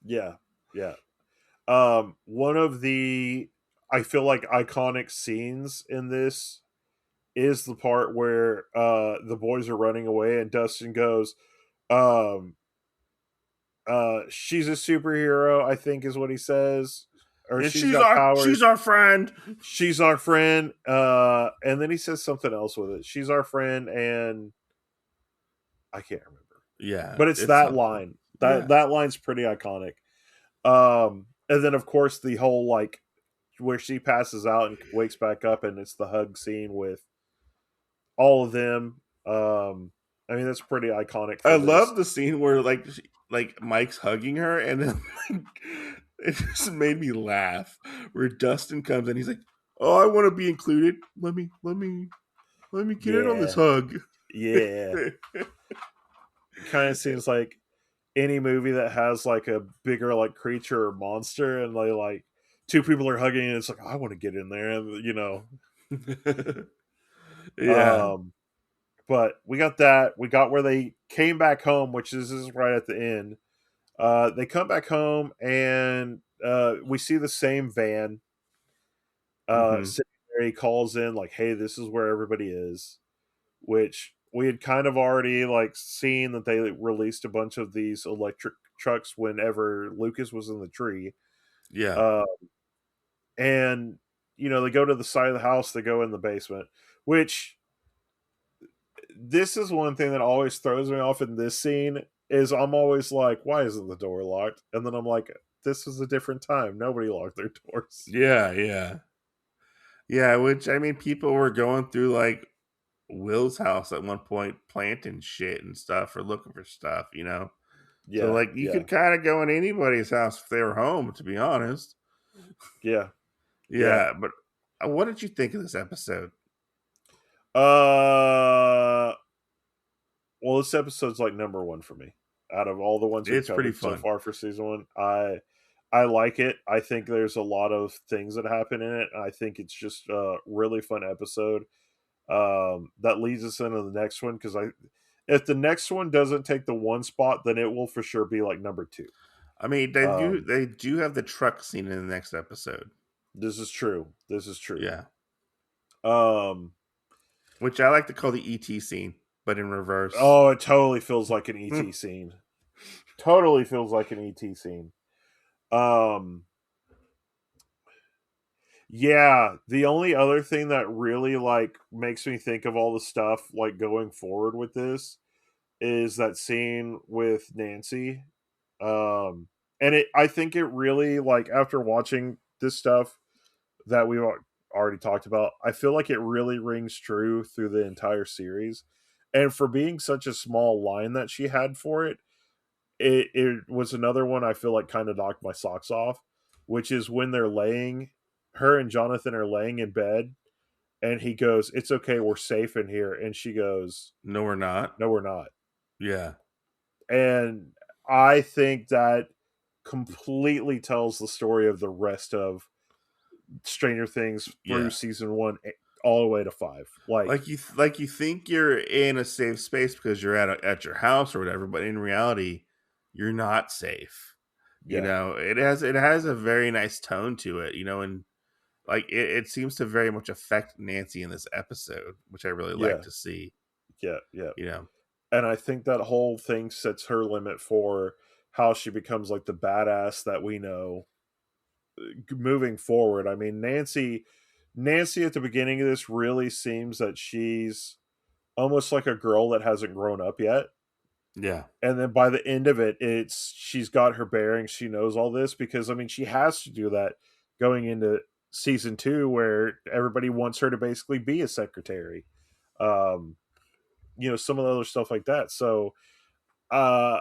Yeah. One of the, I feel like, iconic scenes in this is the part where the boys are running away and Dustin goes, um she's a superhero, I think is what he says, or And she's got she's powers, our friend. she's our friend, and then he says something else with it, she's our friend, and I can't remember, Yeah, but it's it's that something. line, Yeah. that line's pretty iconic. And then of course the whole, like, where she passes out and wakes back up, and it's the hug scene with all of them. I mean, that's pretty iconic I for this. love the scene where like Mike's hugging her, and then like, it just made me laugh. Where Dustin comes and he's like, "Oh, I want to be included. Let me get in on this Yeah, hug." yeah. It kind of seems like any movie that has like a bigger like creature or monster, and they like two people are hugging, and it's like, I want to get in there, and Yeah. Um, but we got that. We got where they came back home, which is right at the end. They come back home, and we see the same van. Hmm. Sitting there, he calls in like, "Hey, this is where everybody is," which we had kind of already like seen that they released a bunch of these electric trucks whenever Lucas was in the tree. Yeah. Uh, and they go to the side of the house, they go in the basement, which, this is one thing that always throws me off in this scene, is I'm always like, why isn't the door locked? And then I'm like, this is a different time, nobody locked their doors. Yeah. Yeah. Yeah. Which I mean, people were going through like Will's house at one point, planting shit and stuff or looking for stuff. So Yeah, like you yeah, could kind of go in anybody's house if they were home. To be honest. yeah, yeah. Yeah. But what did you think of this episode? uh well, this episode's like number one for me out of all the ones we've It's pretty covered so fun. far for season one. I like it. I think there's a lot of things that happen in it. I think it's just a really fun episode. That leads us into the next one, because I if the next one doesn't take the one spot, then it will for sure be like number two. I mean, Um, they do have the truck scene in the next episode. this is true. This is true. Yeah. Um, Which I like to call the ET scene, but in reverse. oh, it totally feels like an ET scene. Totally feels like an ET scene. Um, yeah, the only other thing that really like makes me think of all the stuff like going forward with this is that scene with Nancy. And I think it really, like, after watching this stuff that we already talked about, I feel like it really rings true through the entire series. And for being such a small line that she had for it, it was another one I feel like kind of knocked my socks off, which is when her and Jonathan are laying in bed, and he goes, "It's okay, we're safe in here," and she goes, No, we're not. "No, we're not." Yeah. And I think that completely tells the story of the rest of Stranger Things through Yeah. season one, all the way to five. Like, Like you think you're in a safe space because you're at your house or whatever, but in reality, you're not safe. yeah, It has a very nice tone to it, and like it seems to very much affect Nancy in this episode, which I really like yeah, to see. yeah, yeah. You know. And I think that whole thing sets her limit for how she becomes like the badass that we know moving forward. I mean, Nancy at the beginning of this really seems that she's almost like a girl that hasn't grown up yet. Yeah. And then by the end of it, she's got her bearings, she knows all this, because I mean, she has to do that going into season two, where everybody wants her to basically be a secretary. Um, some of the other stuff like that. So uh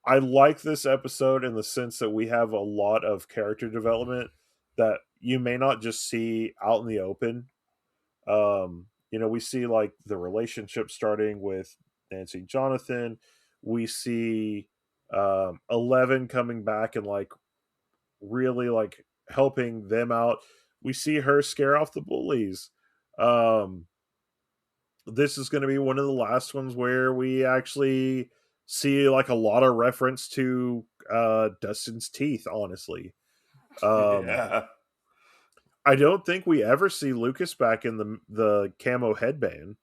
I like this episode in the sense that we have a lot of character development that you may not just see out in the open. We see like the relationship starting with Nancy and Jonathan. We see 11 coming back and like really like helping them out. We see her scare off the bullies. Um, this is going to be one of the last ones where we actually see like a lot of reference to Dustin's teeth, honestly. Um, Yeah. I don't think we ever see Lucas back in the camo headband.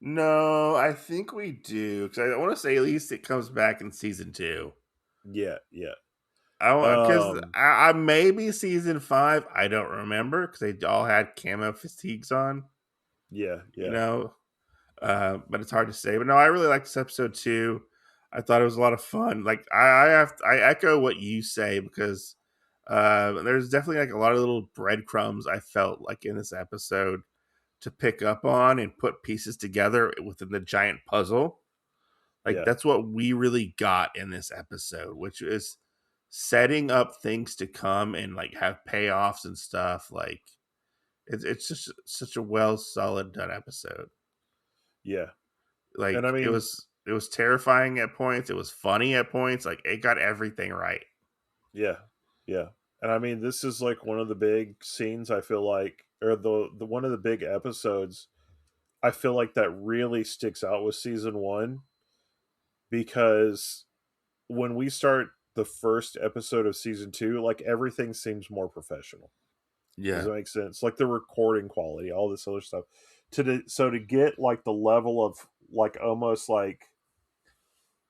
No, I think we do because I want to say at least it comes back in season 2. Yeah, yeah. I because Um, I maybe season 5. I don't remember because they all had camo fatigues on. yeah, You yeah, know, but it's hard to say. But no, I really liked this episode too. I thought it was a lot of fun. Like I echo what you say because there's definitely like a lot of little breadcrumbs I felt like in this episode to pick up on and put pieces together within the giant puzzle. Like yeah, that's what we really got in this episode, which is setting up things to come and like have payoffs and stuff. Like it's just such a well solid done episode. yeah. And I Like mean, it was terrifying at points. It was funny at points. Like it got everything right. yeah, yeah. And I mean, this is like one of the big scenes. I feel like, or the one of the big episodes. I feel like that really sticks out with season one because when we start the first episode of season two, like everything seems more professional. Does Yeah. that make sense? Like the recording quality, all this other stuff. So to get like the level of like almost like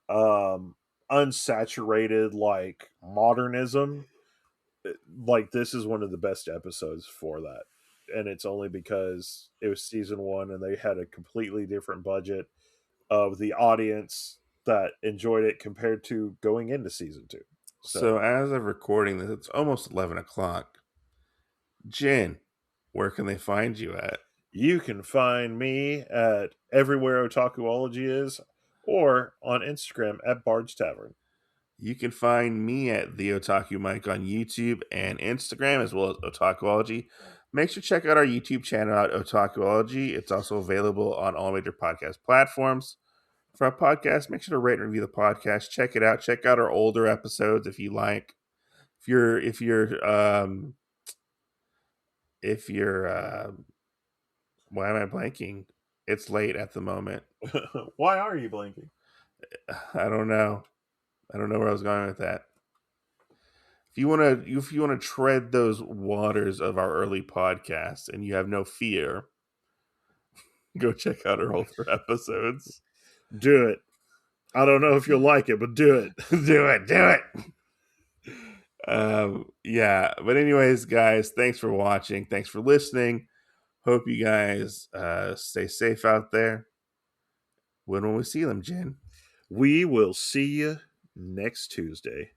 um unsaturated like modernism, like this is one of the best episodes for that. And it's only because it was season one and they had a completely different budget of the audience that enjoyed it compared to going into season two. So So as of recording this, it's almost 11 o'clock. Jen, where can they find you at? you can find me at everywhere Otakuology is or on Instagram at Bard's Tavern. You can find me at the Otaku Mike on YouTube and Instagram, as well as Otakuology. Make sure to check out our YouTube channel at Otakuology. It's also available on all major podcast platforms. For our podcast, make sure to rate and review the podcast. Check it out. Check out our older episodes if you like. If you're why am I blanking? It's late at the moment. Why are you blinking? I don't know. I don't know where I was going with that. If you want to tread those waters of our early podcast and you have no fear, go check out our older episodes. Do it. I don't know if you'll like it, but do it. Do it. Yeah, but anyways, guys, thanks for watching. Thanks for listening. Hope you guys stay safe out there. When will we see them, Jen? We will see you next Tuesday.